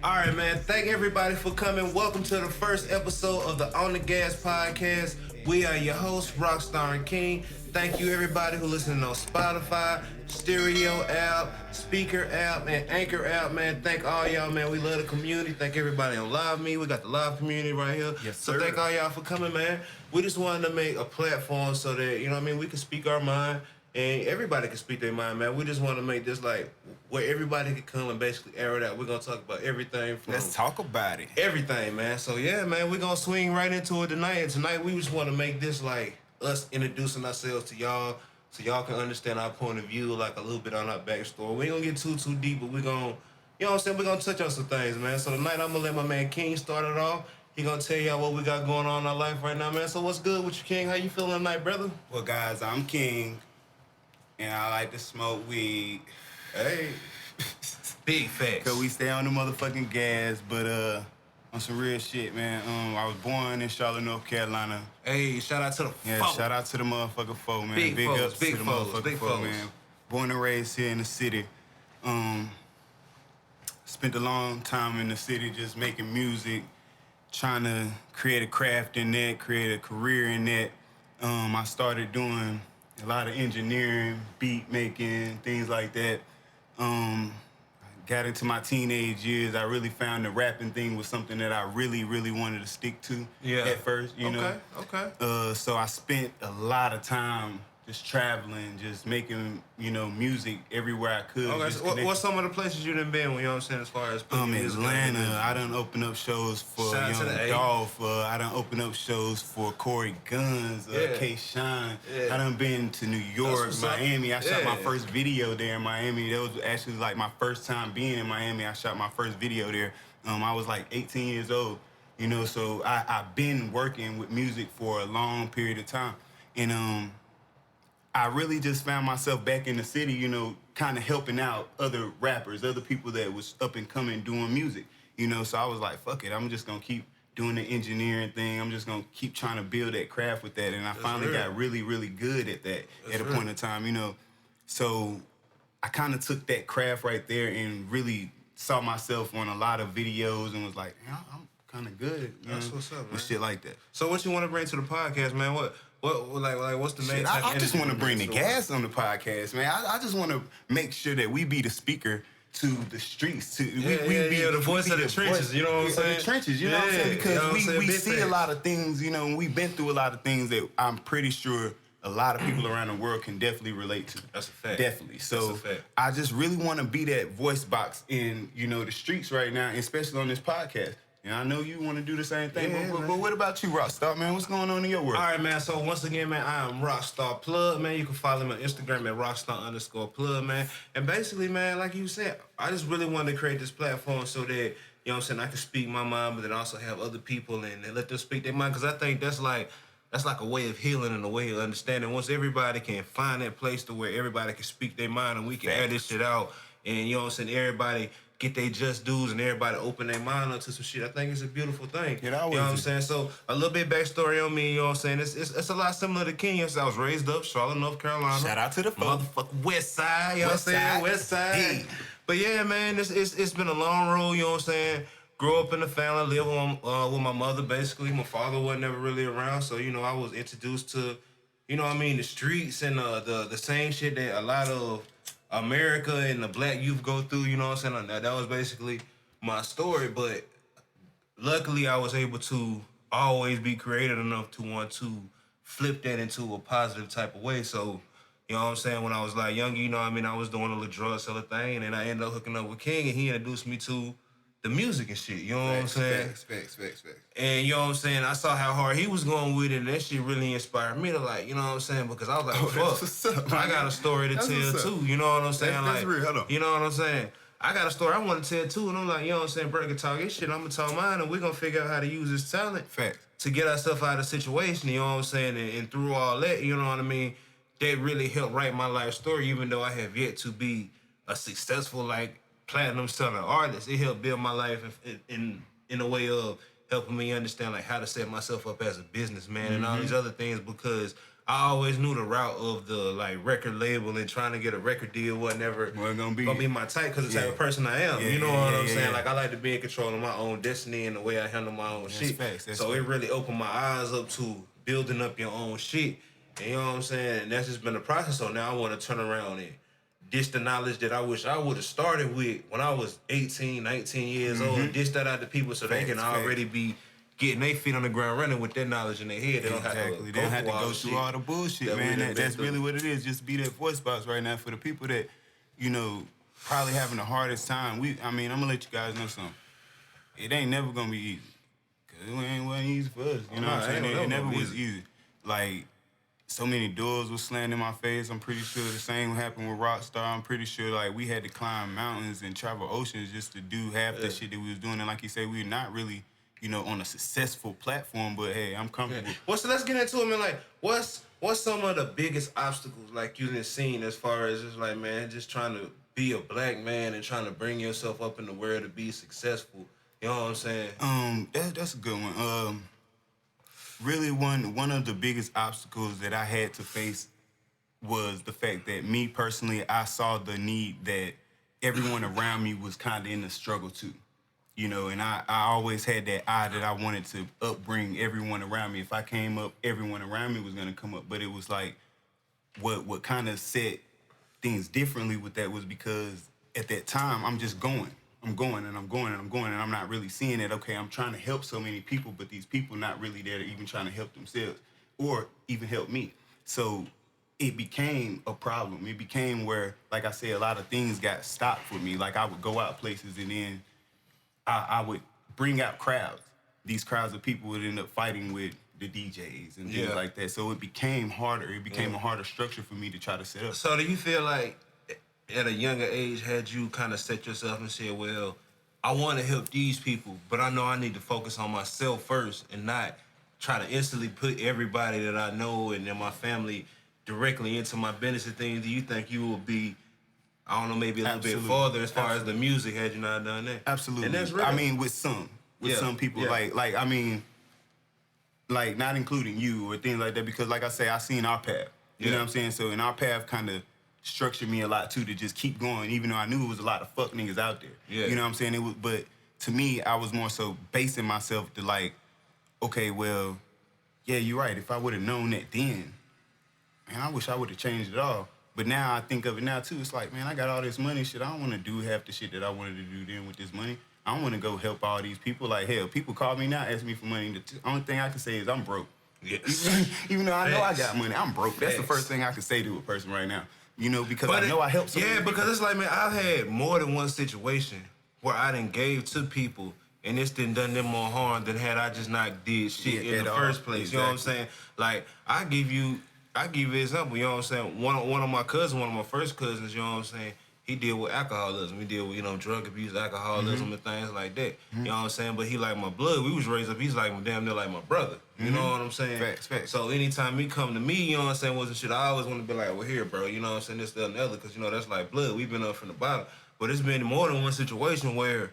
All right, man. Thank everybody for coming. Welcome to the first episode of the On the Gas podcast. We are your hosts, Rockstar and King. Thank you, everybody who listening on Spotify, Stereo app, Speaker app, and Anchor app, man. Thank all y'all, man. We love the community. Thank everybody on Live Me. We got the live community right here. Yes, so sir. thank all y'all for coming, man. We just wanted to make a platform so that, we can speak our mind. And everybody can speak their mind, man. We just want to make this like where everybody can come and basically air it out. We're going to talk about everything from... Let's talk about it. Everything, man. So, yeah, man, we're going to swing right into it tonight. And tonight, we just want to make this like us introducing ourselves to y'all so y'all can understand our point of view, like a little bit on our backstory. We ain't going to get too deep, but we're going to, you know what I'm saying? We're going to touch on some things, man. So, tonight, I'm going to let my man King start it off. He gonna tell y'all what we got going on in our life right now, man. So, what's good with you, King? How you feeling tonight, brother? Well, guys, I'm King. And I like to smoke weed. Hey. Big facts. Cause we stay on the motherfucking gas, but on some real shit, man. I was born in Charlotte, North Carolina. Hey, shout out to the folk. Shout out to the motherfucking folk, man. Big ups folks, to the motherfucking folk, folks. man. Born and raised here in the city. Spent a long time in the city just making music, trying to create a craft in that, create a career in that. I started doing a lot of engineering, beat making, things like that. Got into my teenage years. I really found the rapping thing was something that I really, really wanted to stick to at first, you know. Okay. So I spent a lot of time just traveling, just making, music everywhere I could. Okay, so what's some of the places you done been, you know what I'm saying, as far as Atlanta, I done opened up shows for Young Dolph. I done opened up shows for Corey Guns, K-Shine. I done been to New York, Miami. I shot my first video there in Miami. That was actually like my first time being in Miami. I shot my first video there. I was like 18 years old, so I've been working with music for a long period of time. And I really just found myself back in the city, kind of helping out other rappers, other people that was up and coming doing music, So I was like, fuck it, I'm just going to keep doing the engineering thing. I'm just going to keep trying to build that craft with that. And I finally got really, really good at that at a point in time, So I kind of took that craft right there and really saw myself on a lot of videos and was like, I'm kind of good. That's what's up, man. With shit like that. So what you want to bring to the podcast, man? What's the main? I just want to bring the gas on the podcast, man. I just want to make sure that we be the speaker to the streets. We be the voice of the trenches. You know what I'm saying? The trenches. You know what I'm saying? Because we see a lot of things. We've been through a lot of things that I'm pretty sure a lot of people around the world can definitely relate to. That's a fact. Definitely. So that's a fact. I just really want to be that voice box in the streets right now, especially on this podcast. And I know you want to do the same thing, but what about you, Rockstar, man? What's going on in your world? All right, man. So once again, man, I am Rockstar Plug, man. You can follow me on Instagram at Rockstar_Plug, man. And basically, man, like you said, I just really wanted to create this platform so that, I can speak my mind, but then also have other people and let them speak their mind. Because I think that's like a way of healing and a way of understanding. Once everybody can find that place to where everybody can speak their mind and we can air this shit out, and everybody get their just dues and everybody open their mind up to some shit. I think it's a beautiful thing. You know what I'm saying? So a little bit backstory on me, you know what I'm saying? It's a lot similar to King. I was raised up Charlotte, North Carolina. Shout out to the folks. Motherfucking West Side, you know what I'm saying? West Side. Hey. But yeah, man, it's been a long road, you know what I'm saying? Grew up in the family, lived with my mother basically. My father wasn't never really around, so I was introduced to, the streets and the same shit that a lot of America and the black youth go through, you know what I'm saying? That was basically my story, but luckily I was able to always be creative enough to want to flip that into a positive type of way. So, you know what I'm saying? When I was like younger, I was doing a little drug seller thing, and then I ended up hooking up with King, and he introduced me to the music and shit, you know what I'm saying? Facts. And you know what I'm saying? I saw how hard he was going with it, and that shit really inspired me to you know what I'm saying? Because I was like, fuck, I got a story to tell too, you know what I'm saying? That's real, hold on. You know what I'm saying? I got a story I want to tell too, and I'm like, you know what I'm saying? Bro, can talk his shit, I'm gonna talk mine, and we're gonna figure out how to use this talent to get ourselves out of the situation, you know what I'm saying? And through all that, you know what I mean? That really helped write my life story, even though I have yet to be a successful, platinum selling artist. It helped build my life in a way of helping me understand how to set myself up as a businessman and all these other things, because I always knew the route of the like record label and trying to get a record deal wasn't ever gonna be my type because the type of person I am. You know what I'm saying? Like I like to be in control of my own destiny and the way I handle my own shit. So it really opened my eyes up to building up your own shit. And you know what I'm saying? And that's just been the process. So now I want to turn around and dish the knowledge that I wish I would have started with when I was 18, 19 years old. And dish that out to people so they can already be getting their feet on the ground running with their knowledge in their head. They don't have to go through all the bullshit, man. That's really what it is. Just be that voice box right now for the people that, you know, probably having the hardest time. I'm gonna let you guys know something. It ain't never gonna be easy. Cause it wasn't easy for us. You know what I'm saying? It never was easy. Like, so many doors were slammed in my face. I'm pretty sure the same happened with Rockstar. I'm pretty sure like we had to climb mountains and travel oceans just to do half the shit that we was doing. And like you said, we're not really, you know, on a successful platform, but hey, I'm comfortable. Yeah. Well, so let's get into it, man. Like, what's some of the biggest obstacles like you done seen as far as just like, man, just trying to be a black man and trying to bring yourself up in the world to be successful? You know what I'm saying? That's a good one. Really, one of the biggest obstacles that I had to face was the fact that me personally, I saw the need that everyone around me was kind of in the struggle too. You know, and I always had that eye that I wanted to upbring everyone around me. If I came up, everyone around me was going to come up. But it was like what kind of set things differently with that was because at that time, I'm just going. I'm going and I'm going and I'm going and I'm not really seeing it. Okay, I'm trying to help so many people, but these people not really there to even trying to help themselves or even help me. So it became a problem. It became where, like I said, a lot of things got stopped for me. Like I would go out places and then I would bring out crowds. These crowds of people would end up fighting with the DJs and things like that. So it became harder. It became a harder structure for me to try to set up. So do you feel like at a younger age had you kind of set yourself and said, well, I want to help these people, but I know I need to focus on myself first and not try to instantly put everybody that I know and then my family directly into my business and things? Do you think you will be, I don't know, maybe a little bit farther as far as the music had you not done that? Absolutely. And that's real. I mean, with some people, like I mean, like not including you or things like that, because like I say, I seen our path. You know what I'm saying? So in our path kind of structured me a lot too to just keep going, even though I knew it was a lot of fuck niggas out there. Yeah. You know what I'm saying? It was, but to me, I was more so basing myself to like, okay, well, yeah, you're right. If I would have known that then, man, I wish I would have changed it all. But now I think of it now too. It's like, man, I got all this money, shit. I don't want to do half the shit that I wanted to do then with this money. I want to go help all these people. Like, hell, people call me now, ask me for money. The only thing I can say is I'm broke. Yes. Even though I know I got money, I'm broke. That's the first thing I can say to a person right now. You know, because I know I helped somebody. Yeah, because it's like, man, I've had more than one situation where I done gave to people and it's done them more harm than had I just not did shit in the first place. Exactly. You know what I'm saying? Like, I give you an example, you know what I'm saying? One of my cousins, one of my first cousins, you know what I'm saying? He deal with alcoholism. He deal with, you know, drug abuse, alcoholism, and things like that. You know what I'm saying? But he like my blood. We was raised up. He's like damn near like my brother. You know what I'm saying? Facts. So anytime he come to me, you know what I'm saying, wasn't shit, I always want to be like, well, here, bro. You know what I'm saying? This, that, and the other. Because, you know, that's like blood. We've been up from the bottom. But it's been more than one situation where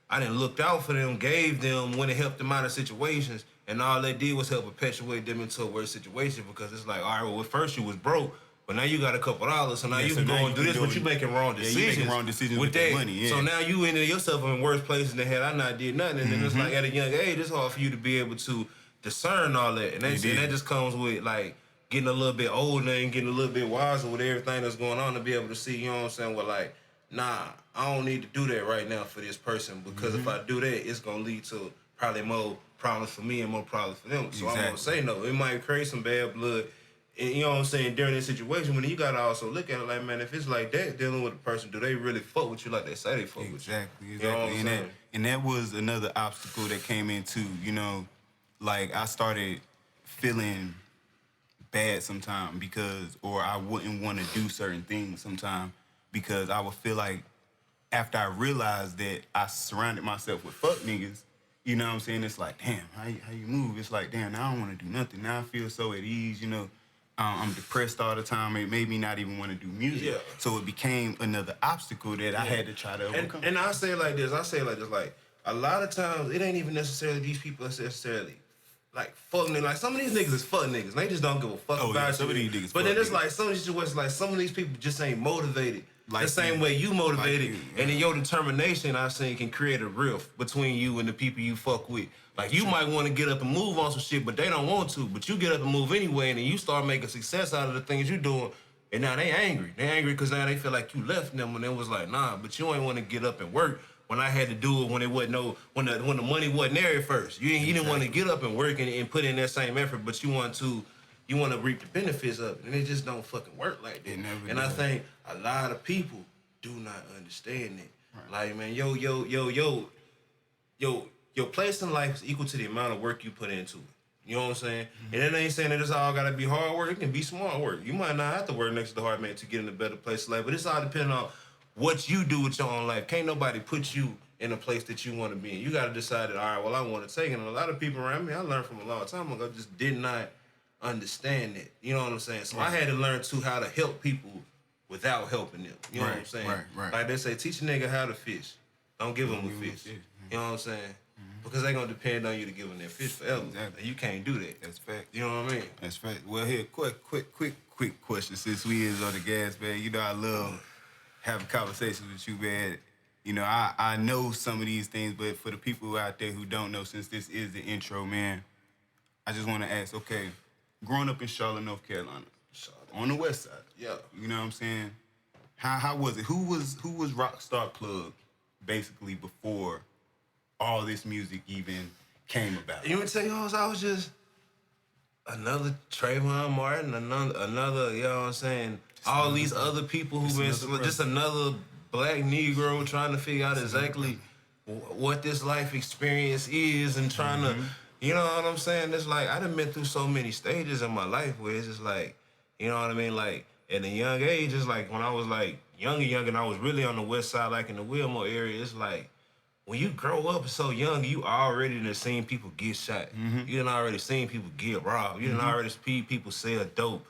I done looked out for them, gave them, when it helped them out of situations, and all they did was help perpetuate them into a worse situation because it's like, all right, well, at first you was broke, but now you got a couple dollars, so now you can go and do this, but you making wrong decisions. Yeah, you making wrong decisions with that money, yeah. So now you ended yourself in worse places than had I not did nothing, and then it's like at a young age, it's hard for you to be able to discern all that, and that just comes with like getting a little bit older and getting a little bit wiser with everything that's going on to be able to see, you know what I'm saying, well, like, nah, I don't need to do that right now for this person because if I do that, it's going to lead to probably more problems for me and more problems for them. So I'm going to say no. It might create some bad blood, and, you know what I'm saying, during this situation. When you got to also look at it like, man, if it's like that, dealing with a person, do they really fuck with you like they say they fuck with you? Exactly. You know what I'm saying? And that was another obstacle that came in too, you know, like I started feeling bad sometimes because, or I wouldn't want to do certain things sometimes because I would feel like after I realized that I surrounded myself with fuck niggas, you know what I'm saying? It's like, damn, how you move? It's like, damn, now I don't want to do nothing. Now I feel so at ease, you know. I'm depressed all the time. It made me not even want to do music. Yeah. So it became another obstacle that I had to try to overcome. And I say it like this. Like, a lot of times, it ain't even necessarily these people necessarily like fuck niggas. Like some of these niggas is fuck niggas. They just don't give a fuck about you. Some of these niggas. But then it's like some of these situations, like some of these people just ain't motivated. Like the same way you motivated, and then your determination, I think, can create a rift between you and the people you fuck with. Like you might want to get up and move on some shit, but they don't want to. But you get up and move anyway, and then you start making success out of the things you doing. And now they angry. They angry because now they feel like you left them, and it was like, nah. But you ain't want to get up and work when I had to do it when it wasn't when the money wasn't there at first. You didn't want to get up and work and put in that same effort, but you want to reap the benefits of it, and it just don't fucking work like that. And I think a lot of people do not understand it. Right. Like, man, your place in life is equal to the amount of work you put into it. You know what I'm saying? Mm-hmm. And it ain't saying that it's all gotta be hard work. It can be smart work. You might not have to work next to the hard man to get in a better place in life, but it's all depending on what you do with your own life. Can't nobody put you in a place that you want to be in. You gotta decide that, all right, well, I want to take it. And a lot of people around me, I learned from a long time ago, just did not understand it. You know what I'm saying? So I had to learn too how to help people without helping them. You know what I'm saying? Right. Like they say, teach a nigga how to fish. Don't give him a fish. You know what I'm saying? Because they gonna depend on you to give them their fish forever. Exactly. And you can't do that. That's fact. You know what I mean? That's fact. Well, here, quick question. Since we is on the gas, man, you know I love having conversations with you, man. You know, I know some of these things, but for the people out there who don't know, since this is the intro, man, I just want to ask, okay, growing up in Charlotte, North Carolina, on the west side, yeah, you know what I'm saying? How was it? Who was Rockstar Plug basically before all this music even came about? You want to tell you, I was just another Trayvon Martin, another, you know what I'm saying? All these other people who've been just another black Negro trying to figure out exactly what this life experience is and trying to, you know what I'm saying? It's like, I done been through so many stages in my life where it's just like, you know what I mean? Like, at a young age, it's like when I was like young and I was really on the west side, like in the Wilmore area, it's like, when you grow up so young, you already done seen people get shot. You done already seen people get robbed. You done already seen people sell dope.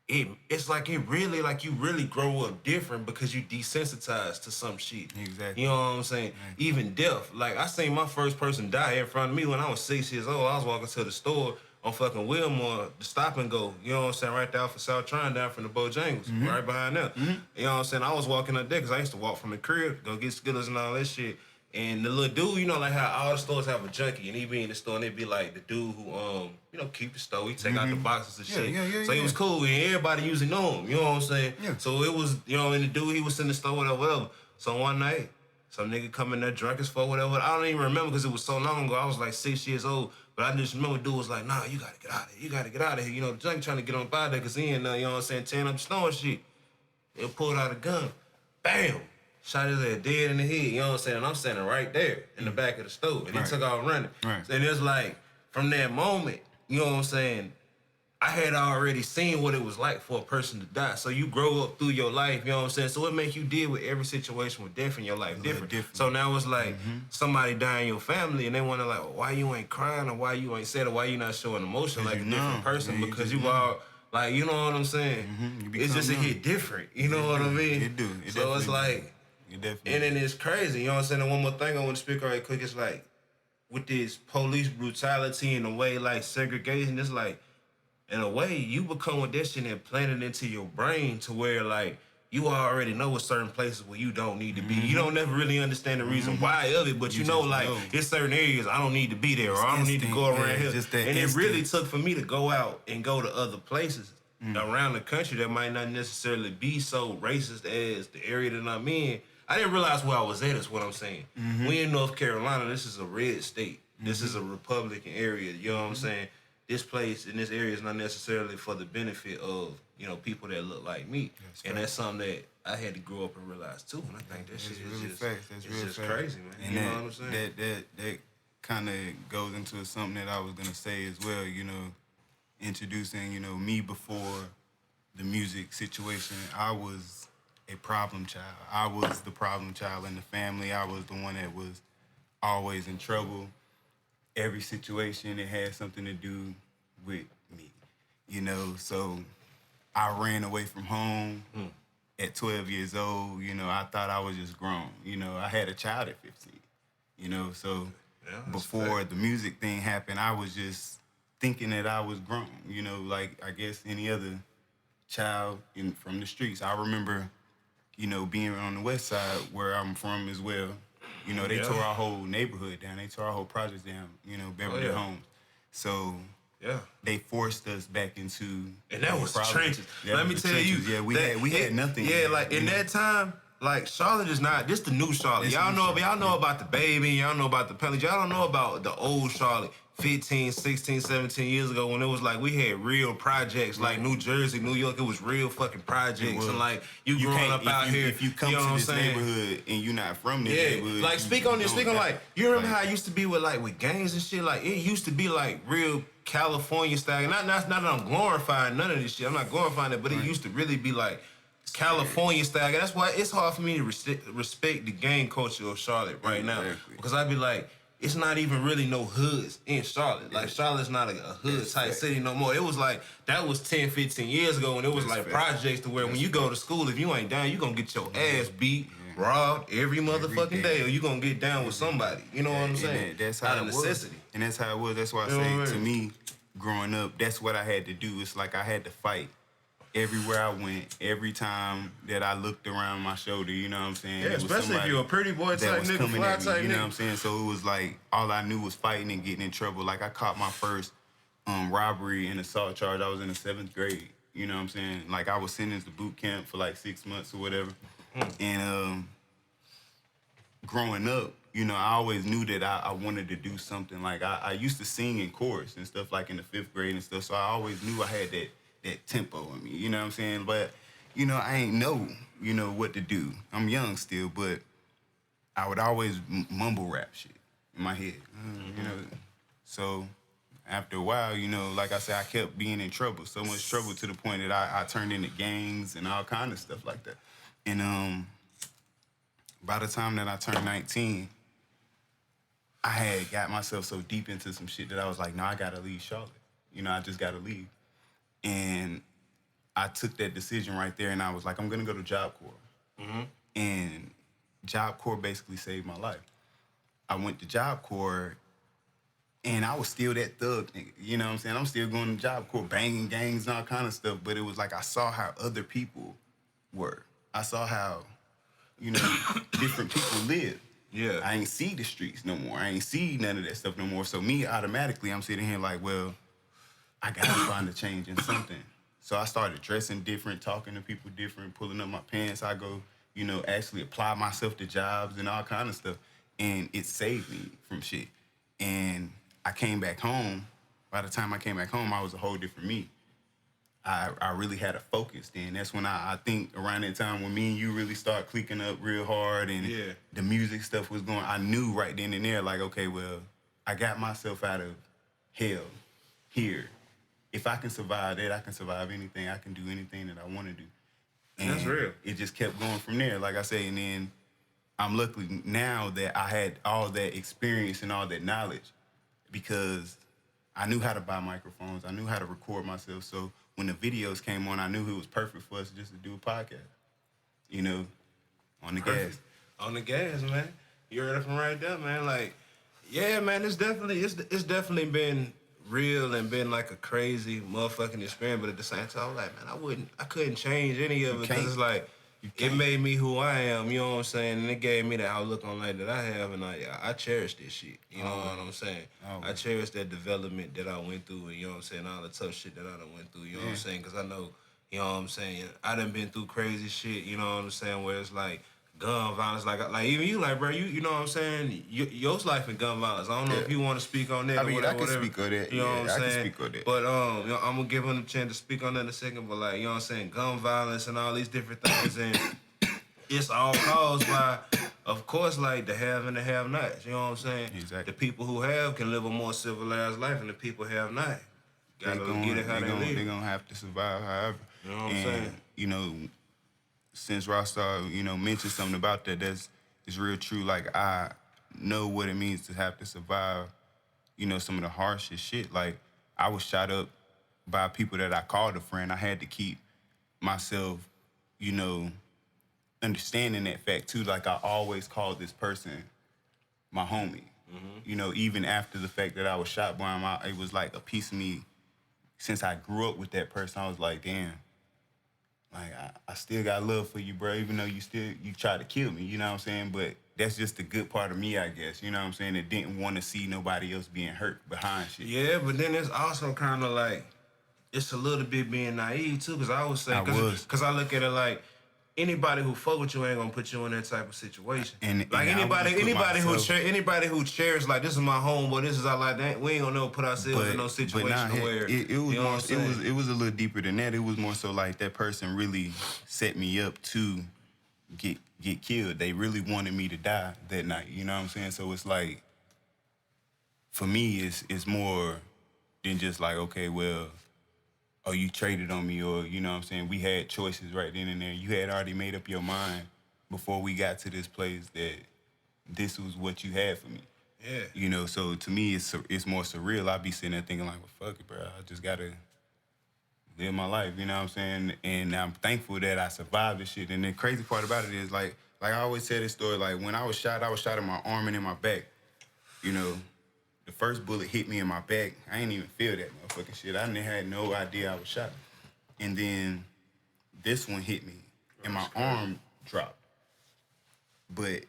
It's like you really grow up different because you desensitized to some shit. Exactly. You know what I'm saying? Right. Even death. Like, I seen my first person die in front of me when I was 6 years old. I was walking to the store on fucking Wilmore, the stop and go. You know what I'm saying? Right there off of South Tryon, down from the Bojangles, right behind there. You know what I'm saying? I was walking up there because I used to walk from the crib, go get Skittles and all that shit. And the little dude, you know, like how all the stores have a junkie, and he be in the store, and they be like the dude who, you know, keep the store. He take out the boxes and shit. So he was cool, and everybody usually know him. You know what I'm saying? Yeah. So it was, you know, and the dude, he was in the store, whatever. So one night, some nigga come in there drunk as fuck, whatever. I don't even remember because it was so long ago. I was like 6 years old. But I just remember dude was like, nah, you gotta get out of here. You gotta get out of here. You know, the junkie trying to get on by there because he ain't, you know what I'm saying, tearing up the store and shit. They pulled out a gun. Bam! Shot his head dead in the head, you know what I'm saying? And I'm standing right there in the back of the store. And he took off running. Right. And it's like, from that moment, you know what I'm saying, I had already seen what it was like for a person to die. So you grow up through your life, you know what I'm saying? So it makes you deal with every situation with death in your life different. So now it's like somebody die in your family and they wonder like, well, why you ain't crying or why you ain't sad or why you not showing emotion like a different person because you all, like, you know what I'm saying? It's just a hit different, you know what I mean? It do. So it's like, and then it's crazy, you know what I'm saying? And one more thing I want to speak right quick, it's like, with this police brutality and the way, like, segregation, it's like, in a way, you become with that shit implanted into your brain to where, like, you already know a certain places where you don't need to be. You don't never really understand the reason why of it, but you know, like, there's certain areas I don't need to be there or I don't need to go around here. And it really took for me to go out and go to other places around the country that might not necessarily be so racist as the area that I'm in. I didn't realize where I was at, is what I'm saying. We in North Carolina, this is a red state. This is a Republican area, you know what I'm saying? This place in this area is not necessarily for the benefit of, you know, people that look like me. And that's something that I had to grow up and realize too. And I think that shit is just crazy, man. And you know what I'm saying? That kind of goes into something that I was going to say as well, you know, introducing, you know, me before the music situation. I was a problem child. I was the problem child in the family. I was the one that was always in trouble. Every situation, it had something to do with me, you know? So I ran away from home at 12 years old. You know, I thought I was just grown. You know, I had a child at 15, you know? So before the music thing happened, I was just thinking that I was grown. You know, like I guess any other child from the streets. I remember, you know, being on the west side where I'm from as well. You know, they tore our whole neighborhood down. They tore our whole projects down. You know, Beverly Homes. So they forced us back into and that was trenches. Let me tell you, we had nothing. Yeah, like in that time, like Charlotte is not this the new Charlotte. Y'all know about the Baby, y'all know about the Penny. Y'all don't know about the old Charlotte 15, 16, 17 years ago when it was like we had real projects like New Jersey, New York. It was real fucking projects and like you growing up out here. If you come to this neighborhood and you're not from this neighborhood, like speak on like you remember how it used to be with gangs and shit. Like it used to be like real California style. Not that I'm glorifying none of this shit. I'm not glorifying it, but it used to really be like California style. That's why it's hard for me to respect the gang culture of Charlotte right now. Because I'd be like, it's not even really no hoods in Charlotte. Like, Charlotte's not a hood type city no more. It was like, that was 10, 15 years ago when it was like projects to where when you go to school, if you ain't down, you gonna get your ass beat, robbed every motherfucking day, or you gonna get down with somebody. You know what I'm saying? That's how it was. And that's how it was. That's why I say, to me, growing up, that's what I had to do. It's like I had to fight. Everywhere I went, every time that I looked around my shoulder, you know what I'm saying? Yeah, especially if you're a pretty boy type nigga, fly type nigga. You know what I'm saying? So it was like, all I knew was fighting and getting in trouble. Like, I caught my first robbery and assault charge. I was in the 7th grade. You know what I'm saying? Like, I was sentenced to boot camp for like 6 months or whatever. And growing up, you know, I always knew that I wanted to do something. Like, I used to sing in chorus and stuff like in the 5th grade and stuff. So I always knew I had that tempo in me, you know what I'm saying? But, you know, I ain't know, you know, what to do. I'm young still, but I would always mumble rap shit in my head, you know? So after a while, you know, like I said, I kept being in trouble, so much trouble to the point that I turned into gangs and all kind of stuff like that. And by the time that I turned 19, I had got myself so deep into some shit that I was like, no, I gotta leave Charlotte. You know, I just gotta leave. And I took that decision right there, and I was like, I'm gonna go to Job Corps. And Job Corps basically saved my life. I went to Job Corps, and I was still that thug nigga. You know what I'm saying? I'm still going to Job Corps, banging gangs and all kind of stuff, but it was like I saw how other people were. I saw how, you know, different people live. Yeah. I ain't see the streets no more. I ain't see none of that stuff no more. So me, automatically, I'm sitting here like, well, I gotta find a change in something. So I started dressing different, talking to people different, pulling up my pants. I go, you know, actually apply myself to jobs and all kind of stuff. And it saved me from shit. And I came back home. By the time I came back home, I was a whole different me. I really had a focus then. That's when I think around that time when me and you really start clicking up real hard and the music stuff was going, I knew right then and there, like, okay, well, I got myself out of hell here. If I can survive that, I can survive anything. I can do anything that I want to do. And that's real. It just kept going from there, like I say. And then I'm lucky now that I had all that experience and all that knowledge because I knew how to buy microphones. I knew how to record myself. So when the videos came on, I knew it was perfect for us just to do a podcast. You know, on the gas. On the gas, man. You heard it from right there, man. Like, yeah, man, it's definitely been real and been like a crazy motherfucking experience, but at the same time, I'm like, man, I couldn't change any of it because it's like, it made me who I am, you know what I'm saying? And it gave me the outlook on life that I have, and I cherish this shit, you know what I'm saying? I cherish that development that I went through, and you know what I'm saying, all the tough shit that I done went through, you know what I'm saying? Because I know, you know what I'm saying, I done been through crazy shit, you know what I'm saying, where it's like, gun violence, like even you, like, bro, you know what I'm saying? Your life in gun violence. I don't know if you want to speak on that. I mean, whatever, I can speak on that. You know what I'm saying? I can speak on that. But you know, I'm gonna give him a chance to speak on that in a second. But like, you know what I'm saying? Gun violence and all these different things, and it's all caused by, of course, like the have and the have-nots. You know what I'm saying? Exactly. The people who have can live a more civilized life, and the people who have not gotta get it how they live. They're gonna have to survive, however. You know what I'm saying? You know, since Rostar, you know, mentioned something about that, it's real true. Like, I know what it means to have to survive, you know, some of the harshest shit. Like, I was shot up by people that I called a friend. I had to keep myself, you know, understanding that fact too. Like, I always called this person my homie. You know, even after the fact that I was shot by him, it was like a piece of me. Since I grew up with that person, I was like, damn, like I still got love for you, bro. Even though you tried to kill me, you know what I'm saying? But that's just the good part of me, I guess. You know what I'm saying? That didn't want to see nobody else being hurt behind shit. Yeah, but then it's also kind of like, it's a little bit being naive too, because I would say, because I look at it like, anybody who fuck with you ain't gonna put you in that type of situation. And like anybody who shares like, this is my home, but this is all like that. We ain't gonna never put ourselves in no situation where it was a little deeper than that. It was more so like that person really set me up to get killed. They really wanted me to die that night. You know what I'm saying? So it's like, for me, it's more than just like, okay, well, oh, you traded on me, or, you know what I'm saying, we had choices right then and there. You had already made up your mind before we got to this place that this was what you had for me. Yeah. You know, so to me, it's more surreal. I be sitting there thinking like, well, fuck it, bro. I just got to live my life, you know what I'm saying? And I'm thankful that I survived this shit. And the crazy part about it is, like I always say this story, like, when I was shot in my arm and in my back. You know, the first bullet hit me in my back. I ain't even feel that motherfucking shit. I had no idea I was shot. And then this one hit me, and my arm dropped. But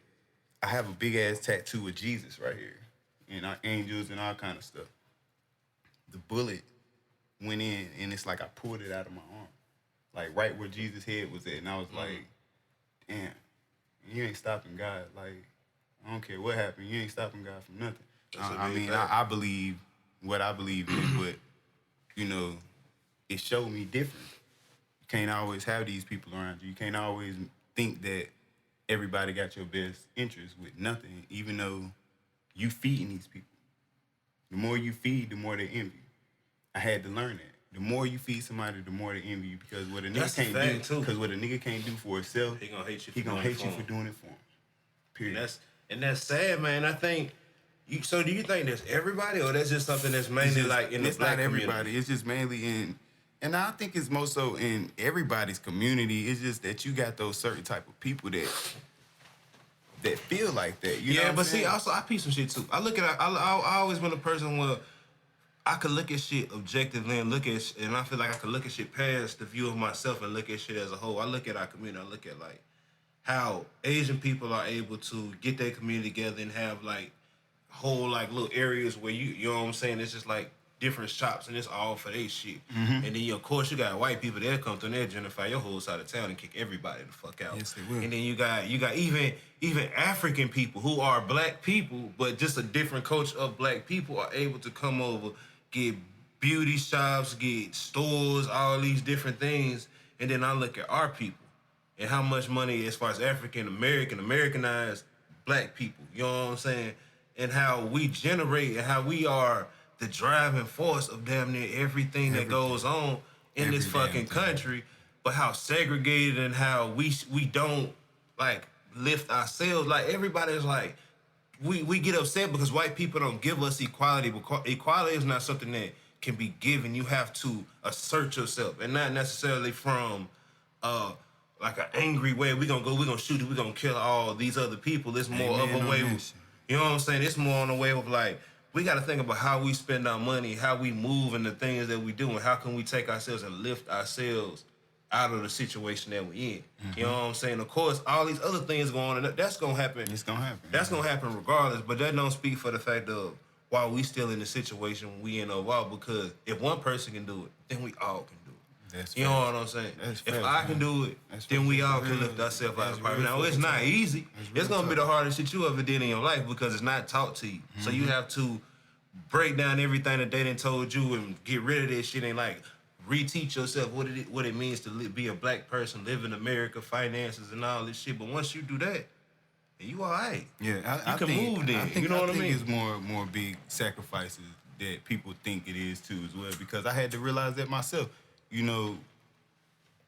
I have a big-ass tattoo of Jesus right here, and our angels and all kind of stuff. The bullet went in, and it's like I pulled it out of my arm, like right where Jesus' head was at. And I was like, damn, you ain't stopping God. Like, I don't care what happened. You ain't stopping God from nothing. I believe what I believe in, but, you know, it showed me different. You can't always have these people around you. You can't always think that everybody got your best interest with nothing, even though you feeding these people. The more you feed, the more they envy you. I had to learn that. The more you feed somebody, the more they envy you, because what a nigga can't do for himself, he gonna hate you for doing it for him. Period. And that's sad, man. I think. So do you think that's everybody, or that's just something that's mainly like in the black community? It's not everybody. It's just mainly in, and I think it's more so in everybody's community. It's just that you got those certain type of people that feel like that. You know but see, also I peep some shit too. I always been a person where I could look at shit objectively and and I feel like I could look at shit past the view of myself and look at shit as a whole. I look at our community. I look at like how Asian people are able to get their community together and have like whole like little areas where you know what I'm saying, it's just like different shops and it's all for their shit. And then of course you got white people that come through and they gentrify your whole side of town and kick everybody the fuck out. Yes, they will. And then you got even African people who are black people, but just a different culture of black people are able to come over, get beauty shops, get stores, all these different things. And then I look at our people and how much money, as far as Americanized black people, you know what I'm saying? And how we generate and how we are the driving force of damn near everything that goes on in this fucking country, but how segregated and how we don't like lift ourselves. Like everybody's like, we get upset because white people don't give us equality, but equality is not something that can be given. You have to assert yourself, and not necessarily from like an angry way. We're gonna shoot it, we're gonna kill all these other people. It's more of a way. You know what I'm saying? It's more on the way of like, we got to think about how we spend our money, how we move, and the things that we do, and how can we take ourselves and lift ourselves out of the situation that we're in. You know what I'm saying? Of course, all these other things going on, that's going to happen. It's going to happen. That's going to happen regardless, but that don't speak for the fact of why we still in the situation we in overall, because if one person can do it, then we all can do it. You know what I'm saying? If I can do it, then we all can lift ourselves out of the poverty. Now, it's not easy. It's going to be the hardest shit you ever did in your life because it's not taught to you. So you have to break down everything that they done told you and get rid of this shit and like reteach yourself what it means to be a black person, live in America, finances and all this shit. But once you do that, you all right. Yeah, I can move then. You know what I mean? It's more big sacrifices that people think it is too as well, because I had to realize that myself. You know,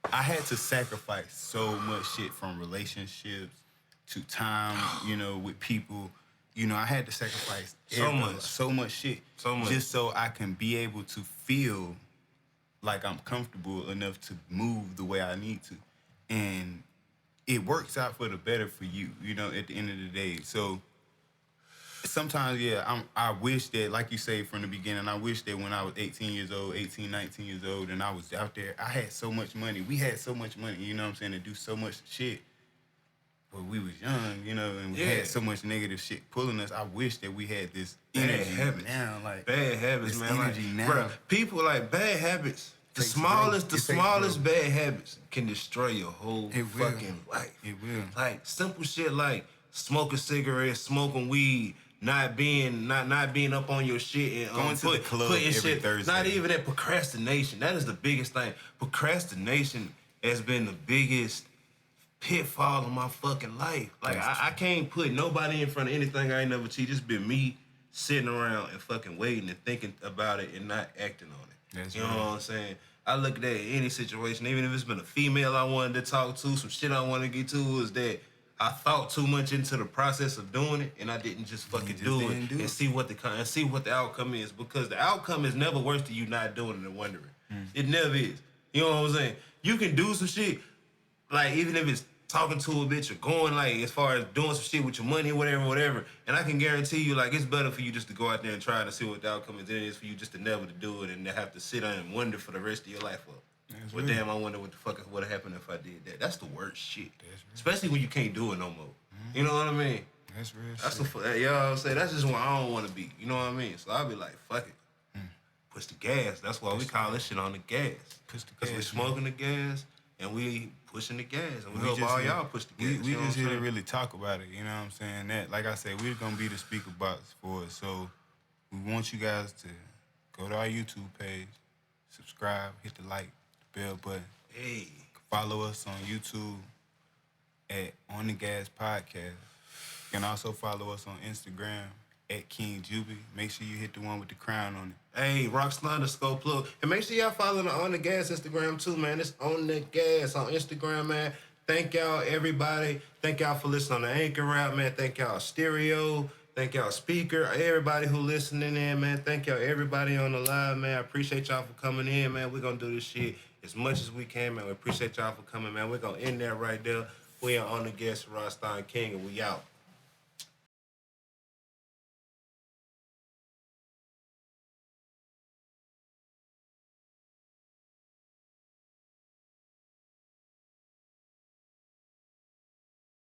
I had to sacrifice so much shit, from relationships to time, you know, with people. You know, I had to sacrifice so much shit. Just so I can be able to feel like I'm comfortable enough to move the way I need to. And it works out for the better for you, you know, at the end of the day. So sometimes, yeah, I wish that, like you say from the beginning, I wish that when I was 18 years old, 18, 19 years old, and I was out there, I had so much money. We had so much money, you know what I'm saying, to do so much shit. But we was young, you know, and we had so much negative shit pulling us. I wish that we had this energy now, like bad habits, this man. energy like, now. Bro, people like bad habits. The smallest bad habits can destroy your whole fucking life. It will. Like simple shit like smoking cigarettes, smoking weed, not being up on your shit and going to the club every shit. Thursday. Not even that procrastination. That is the biggest thing. Procrastination has been the biggest pitfall of my fucking life. Like I can't put nobody in front of anything I ain't never achieved. Just been me sitting around and fucking waiting and thinking about it and not acting on it. You know what I'm saying? I look at that in any situation, even if it's been a female I wanted to talk to, some shit I wanted to get to, is that I thought too much into the process of doing it, and I didn't just fucking do it and see what the outcome is, because the outcome is never worse than you not doing it and wondering. It never is. You know what I'm saying? You can do some shit, like even if it's talking to a bitch or going like as far as doing some shit with your money, whatever. And I can guarantee you, like, it's better for you just to go out there and try to see what the outcome is than it is for you just to never to do it and to have to sit down and wonder for the rest of your life. Well, damn, I wonder what the fuck would have happened if I did that. That's the worst shit. Especially when you can't do it no more. You know what I mean? That's real that's shit. You know what I'm saying? That's just where I don't want to be. You know what I mean? So I'll be like, fuck it. Push the gas. That's why we call this shit on the gas. Because we smoking the gas and we pushing the gas. And we hope all y'all push the gas. We just here to really talk about it. You know what I'm saying? That, like I said, we're going to be the speaker box for it. So we want you guys to go to our YouTube page, subscribe, hit the like, the bell button. Hey. Follow us on YouTube at On The Gas Podcast. You can also follow us on Instagram at Kyng Jubie. Make sure you hit the one with the crown on it. Hey, Rockstar_Plug. And make sure y'all follow the On The Gas Instagram too, man. It's On The Gas on Instagram, man. Thank y'all, everybody. Thank y'all for listening on the Anchor route, man. Thank y'all, Stereo. Thank y'all, Speaker. Everybody who listening in, man. Thank y'all, everybody on the live, man. I appreciate y'all for coming in, man. We're going to do this shit as much as we can, man. We appreciate y'all for coming, man. We're going to end that right there. We are On The Gas, Rockstar and King, and we out.